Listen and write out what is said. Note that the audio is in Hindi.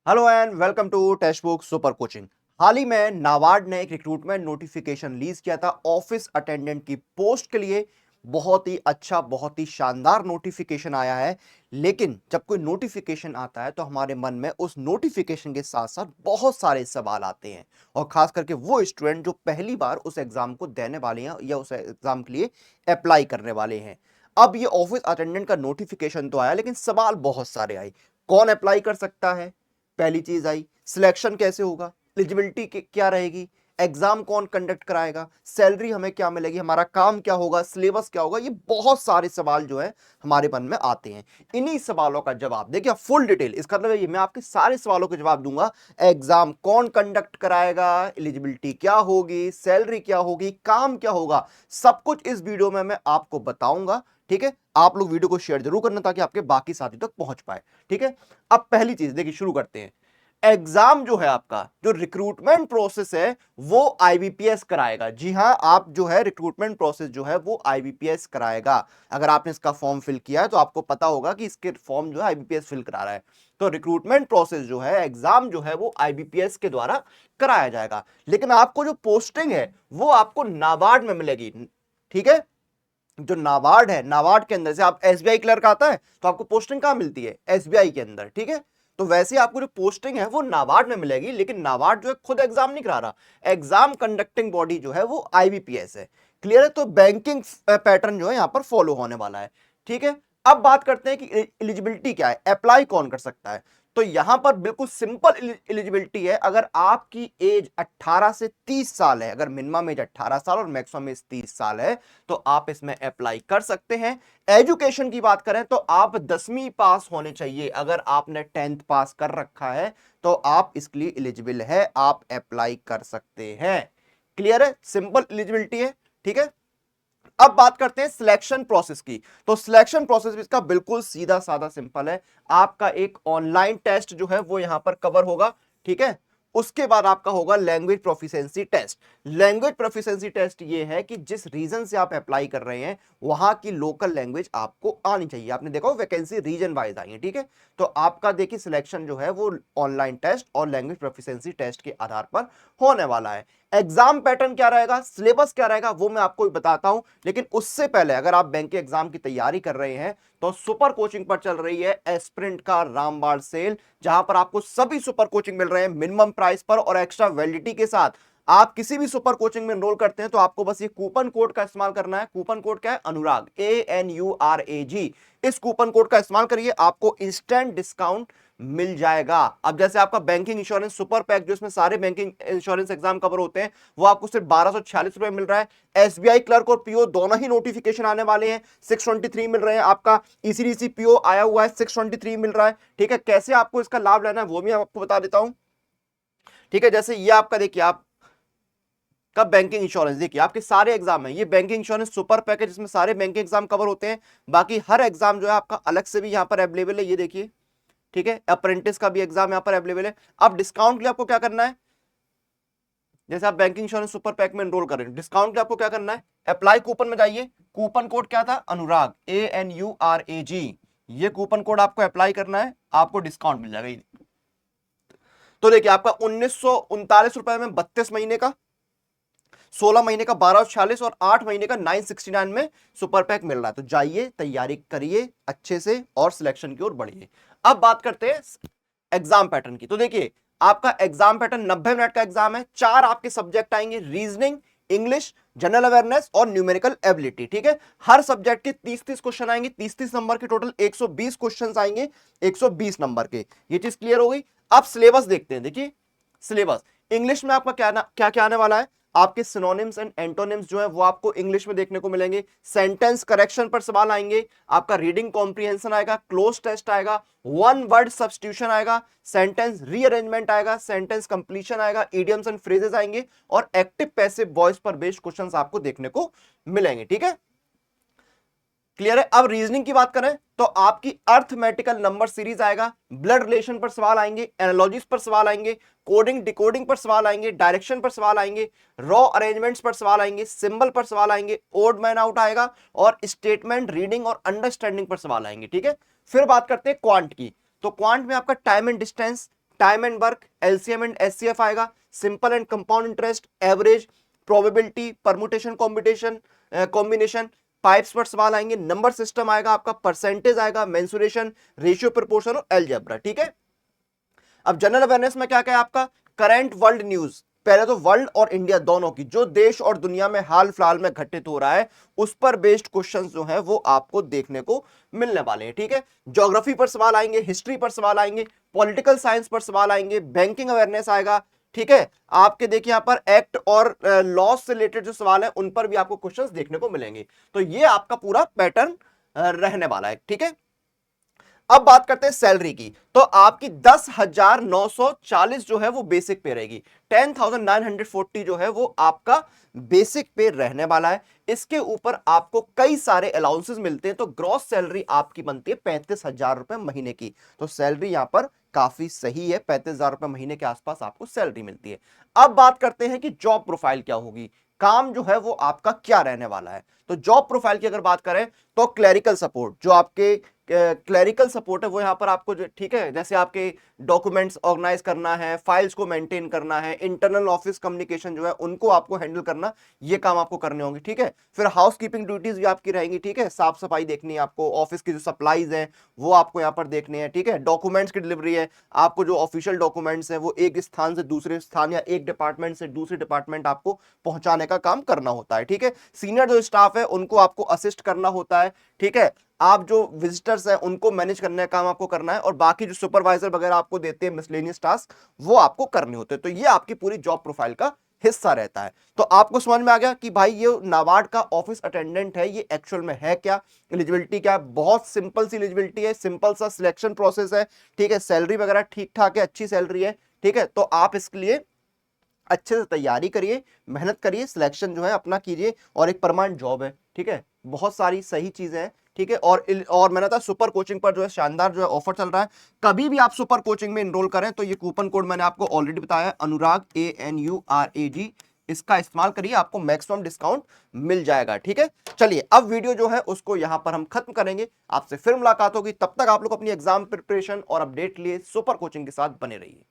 Hello and welcome to text book super coaching. हाल ही में नाबार्ड ने एक रिक्रूटमेंट नोटिफिकेशन रिलीज किया था ऑफिस अटेंडेंट की पोस्ट के लिए। बहुत ही अच्छा, बहुत ही शानदार नोटिफिकेशन आया है। लेकिन जब कोई नोटिफिकेशन आता है तो हमारे मन में उस नोटिफिकेशन के साथ साथ बहुत सारे सवाल आते हैं, और खास करके वो स्टूडेंट जो पहली बार उस एग्जाम को देने वाले हैं या उस एग्जाम के लिए अप्लाई करने वाले हैं। अब ये ऑफिस अटेंडेंट का नोटिफिकेशन तो आया, लेकिन सवाल बहुत सारे आए। कौन अप्लाई कर सकता है, पहली चीज आई। सिलेक्शन कैसे होगा, एलिजिबिलिटी क्या रहेगी, एग्जाम कौन कंडक्ट कराएगा, सैलरी हमें क्या मिलेगी, हमारा काम क्या होगा, सिलेबस क्या होगा, ये बहुत सारे सवाल जो है हमारे मन में आते हैं। इन्हीं सवालों का जवाब देखिए फुल डिटेल, इसका मतलब ये मैं आपके सारे सवालों के जवाब दूंगा। एग्जाम कौन कंडक्ट कराएगा, एलिजिबिलिटी क्या होगी, सैलरी क्या होगी, काम क्या होगा, सब कुछ इस वीडियो में मैं आपको बताऊंगा। ठीक है, आप लोग वीडियो को शेयर जरूर करना ताकि आपके बाकी साथी तक पहुंच पाए। ठीक है, अब पहली चीज देखिए, शुरू करते हैं। एग्जाम जो है आपका, जो रिक्रूटमेंट प्रोसेस है वो आईबीपीएस कराएगा। जी हां, आप जो है रिक्रूटमेंट प्रोसेस जो है वो आईबीपीएस कराएगा। अगर आपने इसका फॉर्म फिल किया है तो आपको पता होगा कि इसके फॉर्म जो है आईबीपीएस फिल करा रहा है। तो रिक्रूटमेंट प्रोसेस जो है, एग्जाम जो है वो आईबीपीएस के द्वारा कराया जाएगा। लेकिन आपको जो पोस्टिंग है वो आपको नाबार्ड में मिलेगी। ठीक है, जो नाबार्ड है, नाबार्ड के अंदर से आप एसबीआई क्लर्क आता है तो आपको पोस्टिंग कहां मिलती है, एसबीआई के अंदर। ठीक है, तो वैसे आपको जो पोस्टिंग है वो नाबार्ड में मिलेगी, लेकिन नाबार्ड जो है खुद एग्जाम नहीं करा रहा। एग्जाम कंडक्टिंग बॉडी जो है वो आईबीपीएस है। क्लियर है, तो बैंकिंग पैटर्न जो है यहां पर फॉलो होने वाला है। ठीक है, अब बात करते हैं कि एलिजिबिलिटी क्या है, अप्लाई कौन कर सकता है। तो यहां पर बिल्कुल सिंपल एलिजिबिलिटी है। अगर आपकी एज 18 से 30 साल है, अगर मिनिमम एज 18 साल और मैक्सिमम एज 30 साल है, तो आप इसमें अप्लाई कर सकते हैं। एजुकेशन की बात करें तो आप 10वीं पास होने चाहिए। अगर आपने 10th पास कर रखा है तो आप इसके लिए एलिजिबल है, आप अप्लाई कर सकते हैं। क्लियर है, सिंपल एलिजिबिलिटी है। ठीक है, अब बात करते हैं सिलेक्शन प्रोसेस की। तो सिलेक्शन प्रोसेस इसका बिल्कुल सीधा साधा सिंपल है। आपका एक ऑनलाइन टेस्ट जो है वो यहां पर कवर होगा। ठीक है, उसके बाद आपका होगा language proficiency test. Language proficiency test ये है कि जिस रीजन से आप अप्लाई कर रहे हैं वहां की लोकल लैंग्वेज आपको आनी चाहिए। आपने देखा वैकेंसी रीजन वाइज आई है। ठीक है, तो आपका देखिए सिलेक्शन जो है वो ऑनलाइन टेस्ट और लैंग्वेज प्रोफिशिएंसी टेस्ट के आधार पर होने वाला है। एग्जाम पैटर्न क्या रहेगा, सिलेबस क्या रहेगा, वो मैं आपको बताता हूं। लेकिन उससे पहले अगर आप बैंक के एग्जाम की तैयारी कर रहे हैं तो सुपर कोचिंग पर चल रही है एस्पिरेंट का रामबाण सेल, जहां पर आपको सभी सुपर कोचिंग मिल रहे हैं मिनिमम प्राइस पर और एक्स्ट्रा वैलिडिटी के साथ। आप किसी भी सुपर कोचिंग में एनरोल करते हैं तो आपको बस ये कूपन कोड का इस्तेमाल करना है। कूपन कोड क्या है, अनुराग, ANURAG। इस कूपन कोड का इस्तेमाल करिए, आपको इंस्टेंट डिस्काउंट मिल जाएगा। अब जैसे आपका बैंकिंग इंश्योरेंस सुपर पैक, जो इसमें सारे बैंकिंग इंश्योरेंस एग्जाम कवर होते हैं, वो आपको सिर्फ 1246 रुपए मिल रहा है। एसबीआई क्लर्क और पीओ दोनों ही नोटिफिकेशन आने वाले हैं, 623 मिल रहे हैं। आपका ईसीडीसी पीओ आया हुआ है, 623 मिल रहा है। ठीक है, कैसे आपको इसका लाभ लेना है वो भी आपको बता देता हूं। ठीक है, जैसे ये आपका देखिए, आप का बैंकिंग इंश्योरेंस, देखिए आपके सारे एग्जाम है, ये बैंकिंग इंश्योरेंस सुपर पैकेज, इसमें सारे बैंकिंग एग्जाम कवर होते हैं। बाकी हर एग्जाम जो है आपका अलग से भी यहां पर अवेलेबल है, ये देखिए। ठीक है, अप्रेंटिस का भी एग्जाम यहां पर अवेलेबल है। अब डिस्काउंट के लिए आपको क्या करना है, जैसे आप बैंकिंग इंश्योरेंस सुपर पैक में एनरोल कर रहे हैं, डिस्काउंट के लिए आपको क्या करना है, अप्लाई कूपन में जाइए। कूपन कोड क्या था, अनुराग, ANURAG। ये कूपन कोड आपको अप्लाई करना है, आपको डिस्काउंट मिल जाएगा। तो देखिए आपका 1939 रुपए में 32 महीने का, 16 महीने का 1246 और 8 महीने का 969 में सुपर पैक मिल रहा है। तो जाइए, तैयारी करिए अच्छे से और सिलेक्शन की ओर बढ़िए। अब बात करते हैं एग्जाम पैटर्न की। तो देखिए आपका एग्जाम पैटर्न 90 मिनट का एग्जाम है। 4 आपके सब्जेक्ट आएंगे, रीजनिंग, इंग्लिश, जनरल अवेयरनेस और न्यूमेरिकल एबिलिटी। ठीक है, हर सब्जेक्ट के 30-30 क्वेश्चन आएंगे, 30-30 नंबर के, टोटल 120 क्वेश्चन आएंगे, 120 नंबर के। ये चीज क्लियर हो गई। अब सिलेबस देखते हैं। देखिए सिलेबस, इंग्लिश में आपका क्या क्या आने वाला है, आपके सिनोनिम्स एंड एंटोनिम्स जो है वो आपको इंग्लिश में देखने को मिलेंगे। सेंटेंस करेक्शन पर सवाल आएंगे, आपका रीडिंग कॉम्प्रिहेंशन आएगा, क्लोज टेस्ट आएगा, वन वर्ड सब्स्टिट्यूशन आएगा, सेंटेंस रीअरेंजमेंट आएगा, सेंटेंस कंप्लीशन आएगा, इडियम्स एंड फ्रेजेस आएंगे और एक्टिव पैसिव वॉइस पर बेस्ड क्वेश्चंस आपको देखने को मिलेंगे। ठीक है, क्लियर है। अब रीजनिंग की बात करें तो आपकी अर्थमेटिकल नंबर सीरीज आएगा, ब्लड रिलेशन पर सवाल आएंगे, एनालॉजीज पर सवाल आएंगे, कोडिंग डिकोडिंग पर सवाल आएंगे, डायरेक्शन पर सवाल आएंगे, रॉ अरेंजमेंट्स पर सवाल आएंगे, सिंबल पर सवाल आएंगे, ओड मैन आउट आएगा और स्टेटमेंट रीडिंग और अंडरस्टैंडिंग पर सवाल आएंगे। ठीक है, फिर बात करते हैं क्वांट की। तो क्वांट में आपका time and distance, time and work, LCM and HCF आएगा, simple and compound interest, average, probability, permutation combination, pipes पर सवाल आएंगे, नंबर सिस्टम आएगा आपका, परसेंटेज आएगा, मेंसुरेशन, रेशियो प्रोपोर्शन और अलजेब्रा। ठीक है, अब जनरल अवेयरनेस में क्या क्या है आपका, करंट वर्ल्ड न्यूज, पहले तो वर्ल्ड और इंडिया दोनों की जो देश और दुनिया में हाल फिलहाल में घटित हो रहा है उस पर बेस्ड क्वेश्चंस जो है वो आपको देखने को मिलने वाले हैं। ठीक है, ज्योग्राफी पर सवाल आएंगे, हिस्ट्री पर सवाल आएंगे, पॉलिटिकल साइंस पर सवाल आएंगे, बैंकिंग अवेयरनेस आएगा। ठीक है, आपके देखिए यहां पर एक्ट और लॉ से रिलेटेड जो सवाल है उन पर भी आपको क्वेश्चंस देखने को मिलेंगे। तो ये आपका पूरा पैटर्न रहने वाला है। ठीक है, अब बात करते हैं सैलरी की, तो आपकी 10,940 जो है वो बेसिक पे रहेगी, 10,940 जो है वो आपका बेसिक पे रहने वाला है। इसके ऊपर आपको कई सारे अलाउंसेस मिलते हैं, तो ग्रॉस सैलरी आपकी बनती है 35,000 रुपए महीने की। तो सैलरी यहां पर काफी सही है, 35,000 रुपए महीने के आसपास आपको सैलरी मिलती है। अब बात करते हैं कि जॉब प्रोफाइल क्या होगी, काम जो है वो आपका क्या रहने वाला है। तो जॉब प्रोफाइल की अगर बात करें तो क्लरिकल सपोर्ट, जो आपके क्लरिकल सपोर्ट है वो यहां पर आपको ठीक है, जैसे आपके डॉक्यूमेंट्स ऑर्गेनाइज करना है, फाइल्स को मेंटेन करना है, इंटरनल ऑफिस कम्युनिकेशन जो है उनको आपको हैंडल करना, ये काम आपको करने होंगे। ठीक है, फिर हाउस कीपिंग ड्यूटीज भी आपकी रहेंगी। ठीक है, साफ सफाई देखनी है आपको, ऑफिस की जो सप्लाईज है वो आपको यहाँ पर देखनी है। ठीक है, डॉक्यूमेंट्स की डिलीवरी है, आपको जो ऑफिशियल डॉक्यूमेंट्स है वो एक स्थान से दूसरे स्थान या एक डिपार्टमेंट से दूसरे डिपार्टमेंट आपको पहुंचाने का काम करना होता है। ठीक है, सीनियर जो स्टाफ है उनको आपको असिस्ट करना होता है। ठीक है, आप जो विजिटर्स हैं उनको मैनेज करने का काम आपको करना है, और बाकी जो सुपरवाइजर वगैरह आपको देते हैं मिसलेनियस टास्क वो आपको करने होते हैं। तो ये आपकी पूरी जॉब प्रोफाइल का हिस्सा रहता है। तो आपको समझ में आ गया कि भाई ये नाबार्ड का ऑफिस अटेंडेंट है, ये एक्चुअल में है क्या, एलिजिबिलिटी क्या है। बहुत सिंपल सी एलिजिबिलिटी है, सिंपल सा सिलेक्शन प्रोसेस है। ठीक है, सैलरी वगैरह ठीक ठाक है, अच्छी सैलरी है। ठीक है, तो आप इसके लिए अच्छे से तैयारी करिए, मेहनत करिए, सिलेक्शन जो है अपना कीजिए, और एक परमानेंट जॉब है। ठीक है, बहुत सारी सही चीजें हैं। ठीक है, और मैंने कहा सुपर कोचिंग पर जो है शानदार जो है ऑफर चल रहा है, कभी भी आप सुपर कोचिंग में एनरोल करें तो ये कूपन कोड मैंने आपको ऑलरेडी बताया है, अनुराग ANURAG, इसका इस्तेमाल करिए, आपको मैक्सिमम डिस्काउंट मिल जाएगा। ठीक है, चलिए अब वीडियो जो है उसको यहां पर हम खत्म करेंगे, आपसे फिर मुलाकात होगी, तब तक आप लोग अपनी एग्जाम प्रिपरेशन और अपडेट लिए सुपर कोचिंग के साथ बने रहिए।